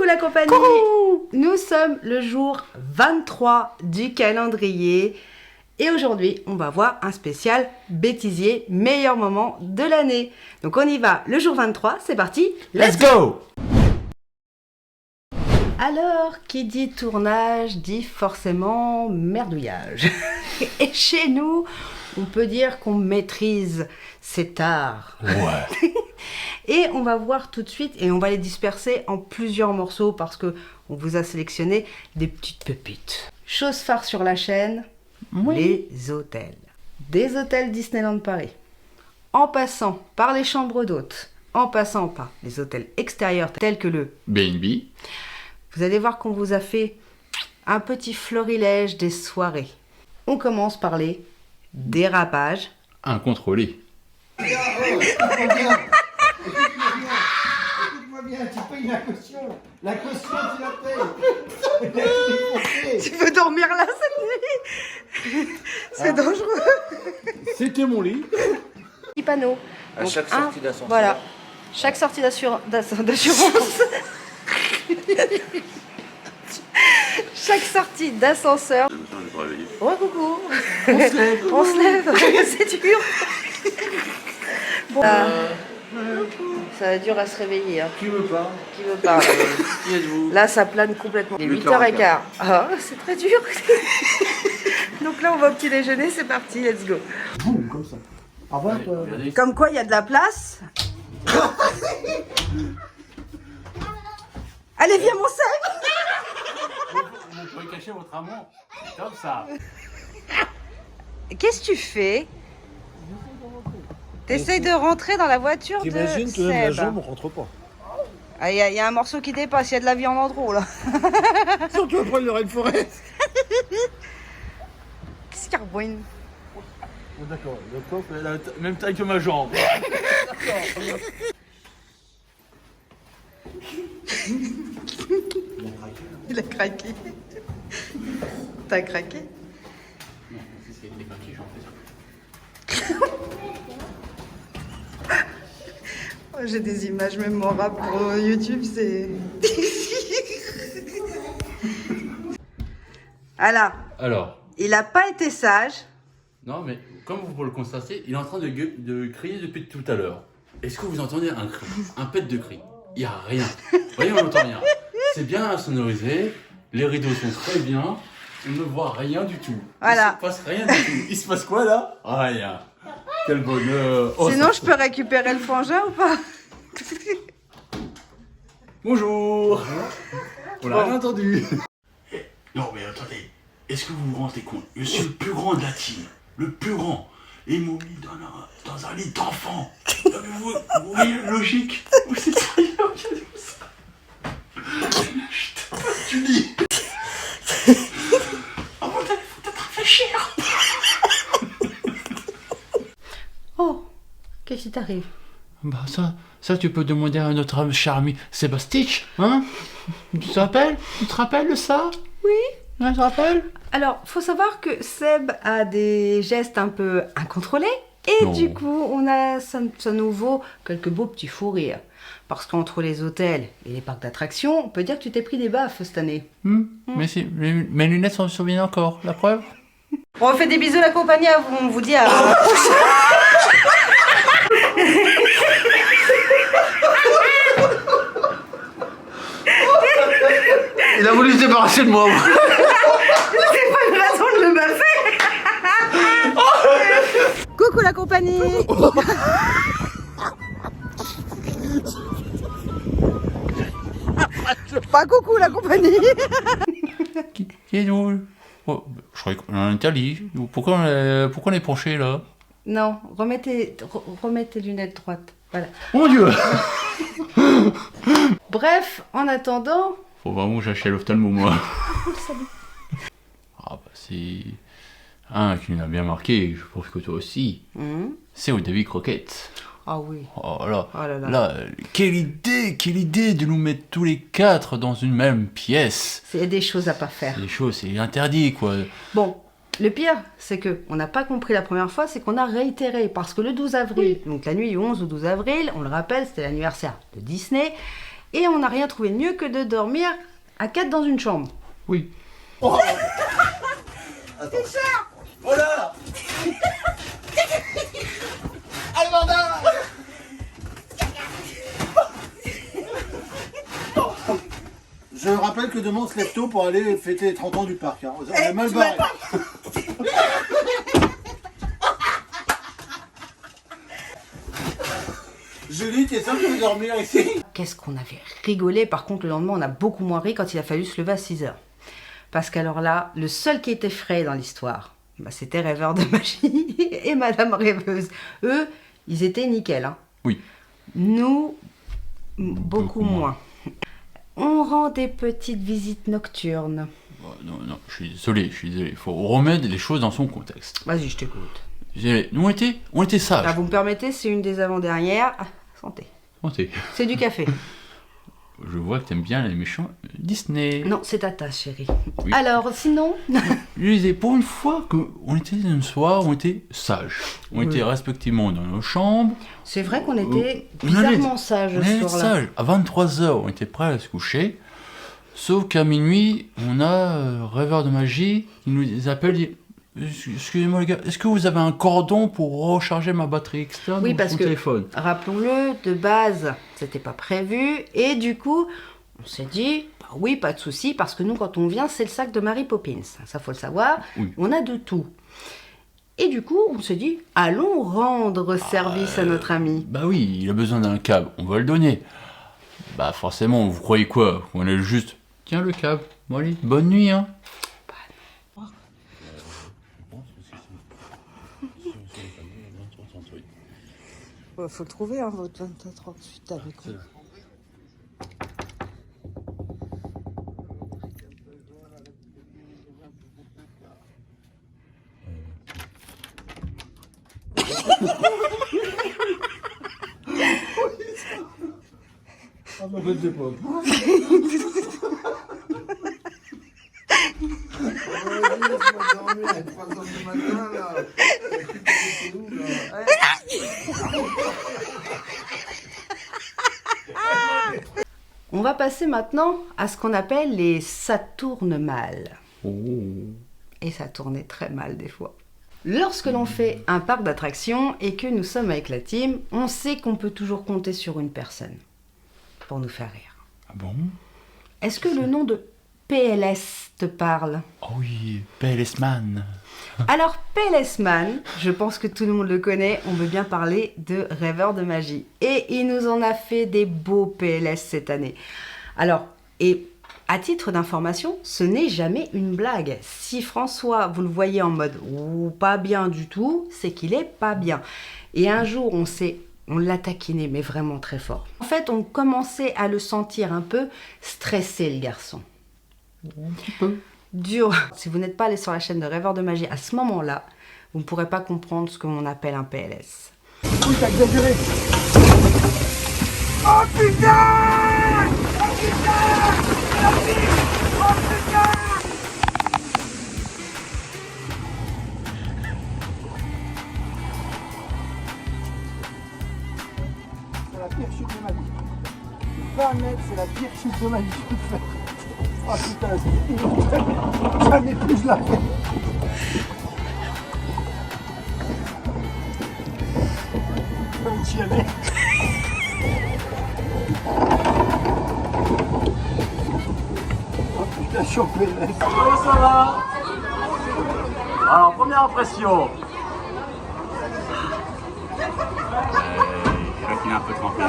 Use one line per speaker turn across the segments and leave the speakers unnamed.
la compagnie. Coucou. Nous sommes le jour 23 du calendrier et aujourd'hui on va voir un spécial bêtisier meilleur moment de l'année. Donc on y va, le jour 23, c'est parti.
Let's go.
Alors, qui dit tournage dit forcément merdouillage. Et chez nous, on peut dire qu'on maîtrise cet art.
Ouais.
Et on va voir tout de suite, et on va les disperser en plusieurs morceaux parce que on vous a sélectionné des petites pépites. Chose phare sur la chaîne,
Oui.
les hôtels. Des hôtels Disneyland Paris. En passant par les chambres d'hôtes, en passant par les hôtels extérieurs tels que le
B&B.
vous allez voir qu'on vous a fait un petit florilège des soirées. On commence par les dérapages.
Incontrôlé.
Écoute-moi bien, tu payes la caution. La caution, tu la payes.
Tu veux dormir là cette nuit? C'est dangereux.
C'était mon lit.
Petit panneau.
À
Donc,
chaque sortie d'ascenseur.
Voilà. Chaque sortie d'assurance. Chaque sortie d'ascenseur. Ouais, coucou. On se lève. C'est dur. Bon, ça va dur à se réveiller. Hein.
Qui veut pas?
Qui veut pas?
Qui êtes-vous?
Là, ça plane complètement. Il est
8h15.
8h15. Ah, c'est très dur. Donc là, on va au petit déjeuner. C'est parti. Let's go.
Boum, comme ça. Ah voilà, toi.
Regardez.
Comme quoi, il y a de la place. Allez, viens, mon sac.
Vous pouvez cacher votre amour. Comme ça.
Qu'est-ce que tu fais? T'essayes de rentrer dans la voiture de
T'imagines, tu lèves la
Seb.
jambe, on rentre pas.
Ah, il y a un morceau qui dépasse, il y a de la viande en trop là.
Sans tu vas prendre le Red Forest.
Qu'est-ce qu'il y a, Boine?
D'accord, donc toi,
C'est la même taille que ma jambe.
Il a craqué. T'as craqué? Oh, j'ai des images mémorables pour YouTube, c'est...
Alors,
Il a pas été sage.
non mais comme vous pouvez le constater, il est en train de crier depuis tout à l'heure. Est-ce que vous entendez un cri? Un pet de cri? Il n'y a rien. Vous voyez, on n'entend rien. C'est bien sonorisé, les rideaux sont très bien, on ne voit rien du tout.
Voilà.
Il se passe rien du tout. Il se passe quoi là? Rien. Quel bonheur. Oh,
Sinon,
ça-
je peux récupérer le frangin ou pas?
Bonjour. On l'a rien entendu. Non mais attendez, est-ce que vous vous rendez compte? Je suis le plus grand de la team, le plus grand. Et ils m'ont mis dans un lit d'enfant. Vous voyez la logique? Vous êtes sérieux? Regardez-moi ça. Chut, tu dis. Oh mon téléphone, t'as réfléchir.
Oh, qu'est-ce qui t'arrive?
Bah ça tu peux demander à notre âme cher ami Sébastien, hein? Tu te rappelles? Tu te rappelles de ça?
Oui.
Tu te rappelles?
Alors, faut savoir que Seb a des gestes un peu incontrôlés et
Non.
du coup, ça nous vaut quelques beaux petits fous rires. Parce qu'entre les hôtels et les parcs d'attractions, on peut dire que tu t'es pris des baffes cette année.
Mais si, mes lunettes s'en souviennent encore, la preuve?
On fait des bisous la compagnie, on vous dit à...
Il a voulu se débarrasser de moi.
C'est pas une raison de le baffer. Coucou la compagnie. Pas coucou la compagnie.
Qui est nous? Oh, je croyais qu'on était à lit. Pourquoi on est penché là?
Non, remets tes lunettes droites. Voilà.
Mon Dieu!
Bref, en attendant...
Faut vraiment que j'achète l'ophtalmo moi. Ah bah c'est... Un qui m'a bien marqué, je pense que toi aussi. C'est au Davy Croquette.
Ah oui.
Oh là,
Oh là là.
là, quelle idée de nous mettre tous les quatre dans une même pièce.
Il y a des choses à pas faire.
Les choses, c'est interdit quoi.
Bon, le pire, c'est que on n'a pas compris la première fois, c'est qu'on a réitéré. Parce que le 12 avril, donc la nuit du 11 au 12 avril, on le rappelle, c'était l'anniversaire de Disney. Et on n'a rien trouvé de mieux que de dormir à 4 dans une chambre.
Oui.
Oh là. Allez, bordel. Je rappelle que demain on se lève tôt pour aller fêter les 30 ans du parc. Hein. On est mal barré. Julie, t'es sûr de dormir ici?
Qu'est-ce qu'on avait rigolé. Par contre, le lendemain, on a beaucoup moins ri quand il a fallu se lever à 6 heures. Parce qu'alors là, le seul qui était frais dans l'histoire, bah, c'était Rêveur de Magie et Madame Rêveuse. Eux, ils étaient nickel. Hein.
Oui.
Nous, beaucoup moins. On rend des petites visites nocturnes.
Non, je suis désolé. Il faut remettre les choses dans son contexte.
Vas-y, je t'écoute.
Nous, on était sages.
Ah, vous me permettez, c'est une des avant-dernières. Ah, santé.
Santé.
C'est du café.
Je vois que t'aimes bien les méchants Disney.
Non, c'est ta tasse, chérie.
Oui.
Alors, sinon...
Je disais, pour une fois qu'on était un soir, on était sages. On était respectivement dans nos chambres.
C'est vrai qu'on était
On allait-
bizarrement sages
On
ce
était
soir-là.
sages. À 23h, on était prêts à se coucher. Sauf qu'à minuit, on a Rêveur de Magie qui nous appelle, dit excusez-moi les gars, est-ce que vous avez un cordon pour recharger ma batterie externe
Oui,
ou
parce
mon
que,
téléphone?
rappelons-le, de base, c'était pas prévu. Et du coup, on s'est dit, bah oui, pas de souci, parce que nous, quand on vient, c'est le sac de Mary Poppins. Ça, faut le savoir.
Oui.
On a de tout. Et du coup, on s'est dit, allons rendre service à notre ami.
Bah oui, il a besoin d'un câble, on va le donner. Bah forcément, vous croyez quoi? On est juste, tiens le câble, bon allez, bonne nuit hein.
Faut le trouver, hein, votre 23-38 avec vous.
Ah bah, je sais pas.
On va passer maintenant à ce qu'on appelle les ça tourne mal.
Oh.
Et ça tournait très mal des fois. Lorsque l'on fait un parc d'attractions et que nous sommes avec la team, on sait qu'on peut toujours compter sur une personne pour nous faire rire.
Ah bon?
Est-ce que le nom de PLS te parle?
Oh oui, PLS Man.
Alors PLS Man, je pense que tout le monde le connaît, on veut bien parler de Rêveur de Magie. Et il nous en a fait des beaux PLS cette année. Alors, et à titre d'information, ce n'est jamais une blague. Si François, vous le voyez en mode « pas bien du tout », c'est qu'il est pas bien. Et un jour, on l'a taquiné, mais vraiment très fort. En fait, on commençait à le sentir un peu stressé, le garçon.
Un petit peu.
Dur. Si vous n'êtes pas allé sur la chaîne de Rêveur de Magie à ce moment-là, vous ne pourrez pas comprendre ce que l'on appelle un PLS.
Oui, t'as exagéré.
Oh putain! Oh putain! Oh putain!
C'est la pire chute de ma vie. 20 mètres, c'est la pire chute de ma vie. Je peux faire. Oh putain, c'est jamais plus je la fais. Comme t'y allais. Oh putain, je suis en PLS.
Comment ça va? Alors, première impression. Je crois qu'il est un peu trempé.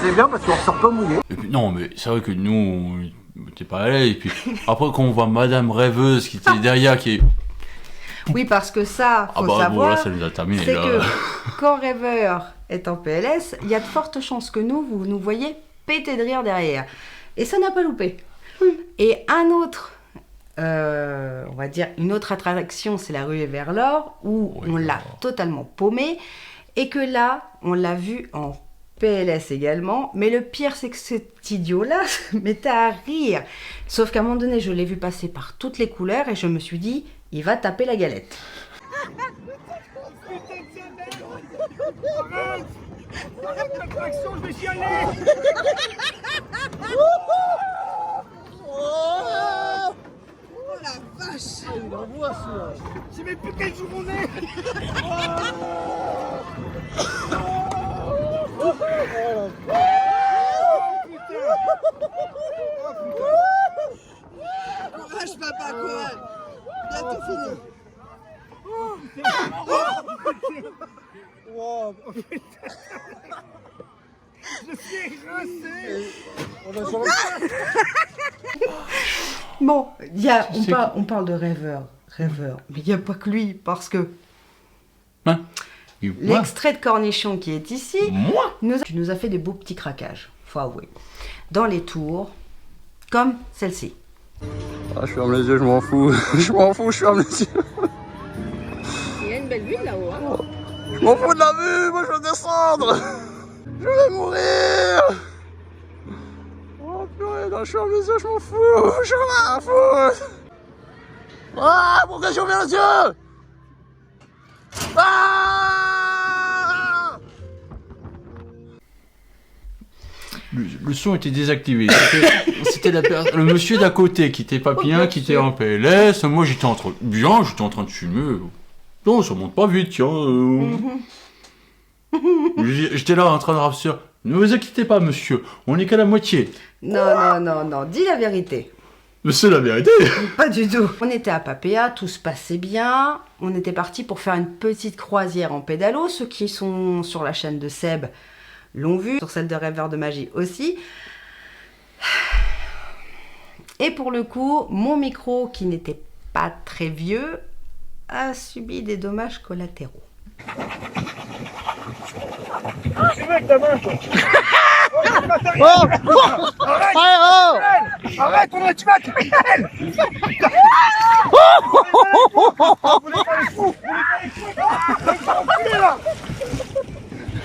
C'est bien parce qu'on ressort pas mouillé.
Et puis, non, mais c'est vrai que nous, on était pas allés. Et puis après, quand on voit Madame Rêveuse qui était derrière, qui est.
Oui, parce que ça, faut
Ah bah
savoir,
bon, là, ça nous a terminé.
c'est
Là.
que quand Rêveur est en PLS, il y a de fortes chances que vous nous voyez péter de rire derrière. Et ça n'a pas loupé. Et un autre, on va dire, une autre attraction, c'est la ruée vers l'or, où
Oui,
on l'a
alors.
totalement paumé. Et que là, on l'a vu en PLS également. Mais le pire, c'est que cet idiot-là se mettait à rire. Sauf qu'à un moment donné, je l'ai vu passer par toutes les couleurs et je me suis dit, il va taper la galette.
Attraction, je vais chialer. Oh la vache. Il envoie celui-là. Je sais même plus quel jour on est.
Courage papa, courage. Bientôt fini.
Wow. Je suis rincé.
Bon, on parle de rêveur, mais il n'y a pas que lui, parce que
Hein? Et moi,
l'extrait de Cornichon qui est ici, tu nous as fait des beaux petits craquages, faut avouer. Dans les tours, comme celle-ci.
Ah, je ferme les yeux, je m'en fous. Je m'en fous, je ferme les yeux.
Il y a une belle vue là-haut. Hein.
Je m'en fous de la vue, moi je veux descendre. Je vais mourir. Oh purée, non, je ferme les yeux, je m'en fous. Je m'en fous. Ah, pourquoi j'ai ouvert les yeux? Ah!
le son était désactivé. C'était le monsieur d'à côté qui était pas bien, qui était en PLS. Moi j'étais en train de filmer. Non, ça monte pas vite, tiens. J'étais là en train de rappeler. Ne vous inquiétez pas, monsieur, on est qu'à la moitié.
Non, dis la vérité.
Mais c'est la vérité.
Pas du tout. On était à Papéa, tout se passait bien. On était parti pour faire une petite croisière en pédalo. Ceux qui sont sur la chaîne de Seb l'ont vu, sur celle de Rêveur de Magie aussi. Et pour le coup, mon micro, qui n'était pas très vieux, a subi des dommages collatéraux.
Tu veux avec ta main, toi. Arrête, on a tu vas te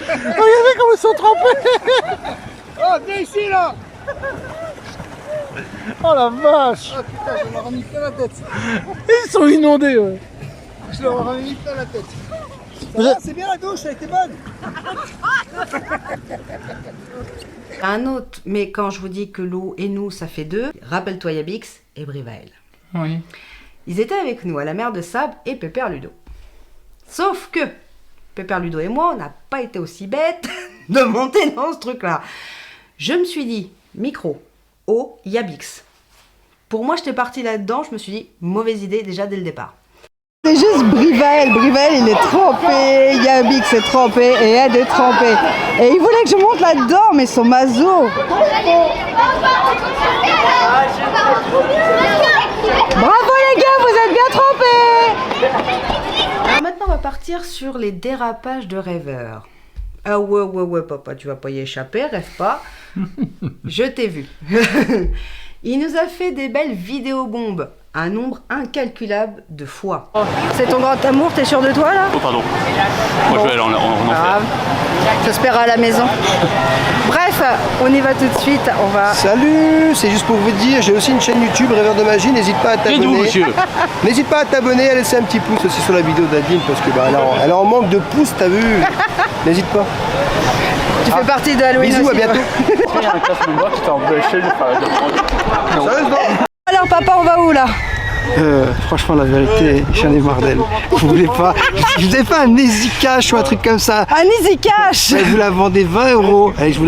Regardez comme ils sont trempés.
Oh, viens ici, là.
Oh la vache.
Oh putain, je leur ai mis plein la tête.
Ils sont inondés, ouais.
Je leur ai mis plein la tête. Ça va, c'est bien la douche, elle était bonne.
Un autre, mais quand je vous dis que l'eau et nous, ça fait deux, rappelle-toi Yabix et Brivael.
Oui.
Ils étaient avec nous à la mer de Sable et Pépère Ludo. Sauf que Pépère Ludo et moi, on n'a pas été aussi bêtes de monter dans ce truc-là. Je me suis dit, micro, eau, Yabix. Pour moi, j'étais partie là-dedans, je me suis dit, mauvaise idée déjà dès le départ. C'est juste Brivael, il est trempé, Yabix est trempé et Ed est trempé. Et il voulait que je monte là-dedans, mais son mazo. Bravo les gars, vous êtes bien trempés. Alors maintenant, on va partir sur les dérapages de Rêveur. Ah ouais, papa, tu vas pas y échapper, rêve pas. Je t'ai vu. Il nous a fait des belles vidéobombes, un nombre incalculable de fois. C'est ton grand amour, t'es sûr de toi là?
Oh pardon. Moi je vais aller en enfer.
J'espère à la maison. Bref, on y va tout de suite, on va...
Salut, c'est juste pour vous dire, j'ai aussi une chaîne YouTube, Rêveur de Magie, n'hésite pas à
Et nous,
t'abonner.
monsieur.
N'hésite pas à t'abonner, à laisser un petit pouce aussi sur la vidéo d'Adeline, parce que bah, elle est en manque de pouces, t'as vu? N'hésite pas.
Tu fais partie de Halloween
Bisous,
aussi,
à bientôt.
Il y a un classe membre qui t'a empêché de faire
Sérieusement?
Alors papa, on va où là?
Franchement, la vérité, j'en ai marre d'elle. Vous voulez pas? Je vous ai fait un easy cash ou un truc comme ça.
Un easy cash.
Je vous la vendais 20 €. Allez, je vous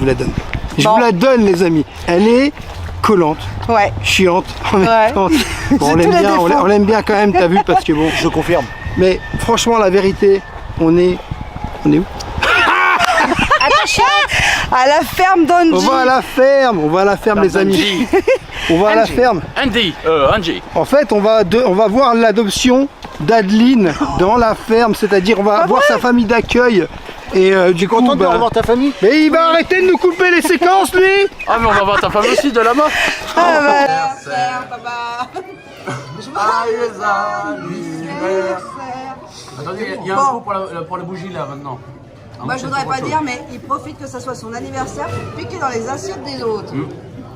la donne. Je
Bon.
vous la donne, les amis. Elle est collante,
Ouais.
chiante, en même temps. Bon, on
C'est
l'aime
tous les
bien,
défauts.
on l'aime bien quand même, t'as vu, parce que bon, je confirme. Mais franchement, la vérité, on est où?
À la ferme d'Angie.
On va à la ferme, les amis. On va à la ferme.
Andy.
En fait, on va voir l'adoption d'Adeline dans la ferme, c'est-à-dire on va voir sa famille d'accueil. Et du coup,
Content de
bah,
revoir ta famille.
mais il va arrêter de nous couper les séquences, lui.
Ah mais on va voir ta femme aussi de là-bas.
Ah bah. papa.
Attendez, il y a un coup pour la bougie là maintenant.
Moi je voudrais pas dire, mais il profite que ça soit son anniversaire pour piquer dans les assiettes des autres.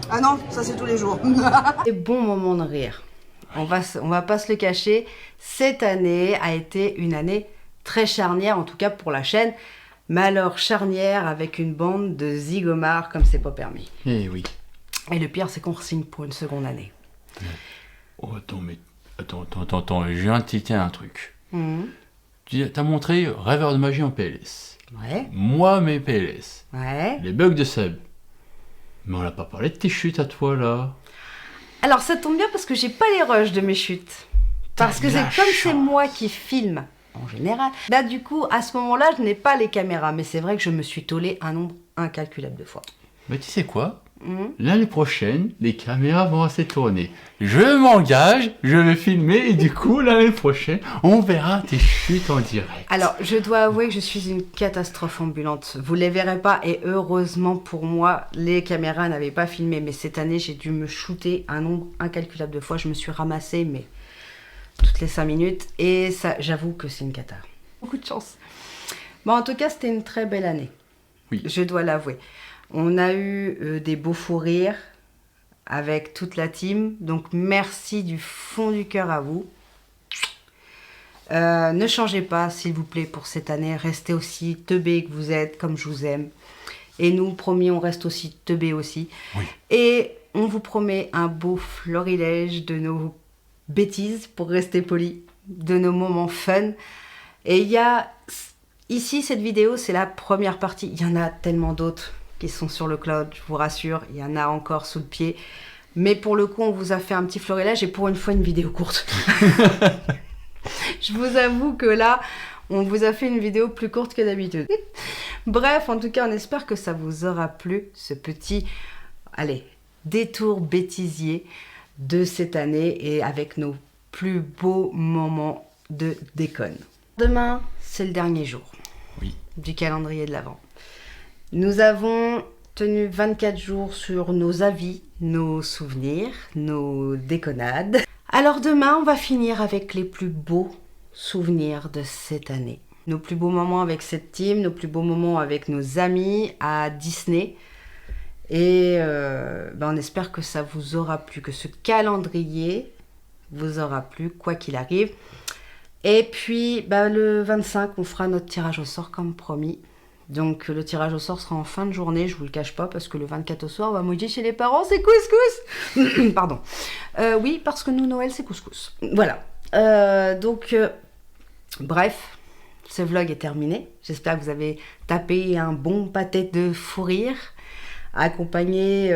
Ah non, ça c'est tous les jours. Et bon moment de rire. On va pas se le cacher. Cette année a été une année très charnière, en tout cas pour la chaîne, mais alors charnière avec une bande de zigomards comme c'est pas permis.
Eh oui.
Et le pire, c'est qu'on re-signe pour une seconde année.
Oh, attends, mais... Attends, je viens de tilter un truc.
Mhm.
Tu as montré Rêveur de magie en PLS.
Ouais,
Moi, mes PLS.
ouais.
Les bugs de Seb. Mais on n'a pas parlé de tes chutes à toi, là.
Alors ça tombe bien parce que j'ai pas les rushs de mes chutes. Parce que
T'as de
c'est
la
comme c'est
chance.
moi qui filme en général. Là du coup, à ce moment-là, je n'ai pas les caméras. Mais c'est vrai que je me suis tollé un nombre incalculable de fois.
Mais tu sais quoi?
Mhm.
L'année prochaine, les caméras vont assez tourner. Je m'engage, je vais filmer et du coup, l'année prochaine, on verra tes chutes en direct.
Alors, je dois avouer que je suis une catastrophe ambulante. Vous les verrez pas et heureusement pour moi, les caméras n'avaient pas filmé. Mais cette année, j'ai dû me shooter un nombre incalculable de fois. Je me suis ramassée, mais toutes les 5 minutes. Et ça, j'avoue que c'est une cata. Beaucoup de chance. Bon, en tout cas, c'était une très belle année.
Oui.
Je dois l'avouer. On a eu des beaux fous rires avec toute la team. Donc, merci du fond du cœur à vous. Ne changez pas, s'il vous plaît, pour cette année. Restez aussi teubés que vous êtes, comme je vous aime. Et nous, promis, on reste aussi teubés aussi.
Oui.
Et on vous promet un beau florilège de nos bêtises, pour rester poli, de nos moments fun. Et il y a... Ici, cette vidéo, c'est la première partie. Il y en a tellement d'autres qui sont sur le cloud, je vous rassure. Il y en a encore sous le pied. Mais pour le coup, on vous a fait un petit florilège et pour une fois, une vidéo courte. Je vous avoue que là, on vous a fait une vidéo plus courte que d'habitude. Bref, en tout cas, on espère que ça vous aura plu, ce petit, allez, détour bêtisier de cette année et avec nos plus beaux moments de déconne. Demain, c'est le dernier jour
Oui.
du calendrier de l'Avent. Nous avons tenu 24 jours sur nos avis, nos souvenirs, nos déconnades. Alors demain, on va finir avec les plus beaux souvenirs de cette année. Nos plus beaux moments avec cette team, nos plus beaux moments avec nos amis à Disney. Et on espère que ça vous aura plu, que ce calendrier vous aura plu, quoi qu'il arrive. Et puis, le 25, on fera notre tirage au sort comme promis. Donc, le tirage au sort sera en fin de journée, je vous le cache pas, parce que le 24 au soir, on va manger chez les parents, c'est couscous. Pardon. Oui, parce que nous, Noël, c'est couscous. Voilà. Bref, ce vlog est terminé. J'espère que vous avez tapé un bon pâté de fou rire, accompagné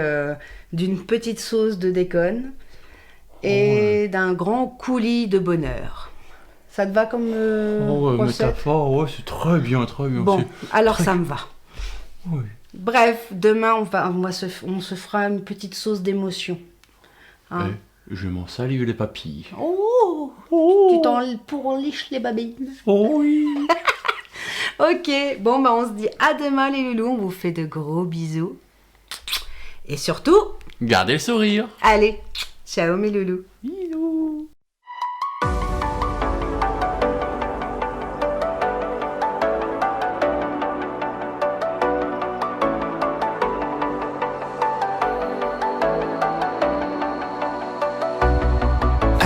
d'une petite sauce de déconne et d'un grand coulis de bonheur. Ça te va comme recette?
Métaphore, ouais, c'est très bien, très bien.
Bon, alors
très-
ça me va.
Oui.
Bref, demain, on se fera une petite sauce d'émotion. Hein?
Eh, je m'en salue les papilles.
Oh, tu t'en pourliches les babines.
Oh oui.
Ok, bon, on se dit à demain les loulous. On vous fait de gros bisous. Et surtout,
Gardez le sourire.
allez, ciao mes loulous.
Bisous.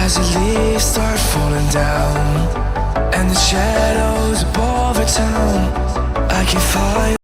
As the leaves start falling down and the shadows above the town, I can find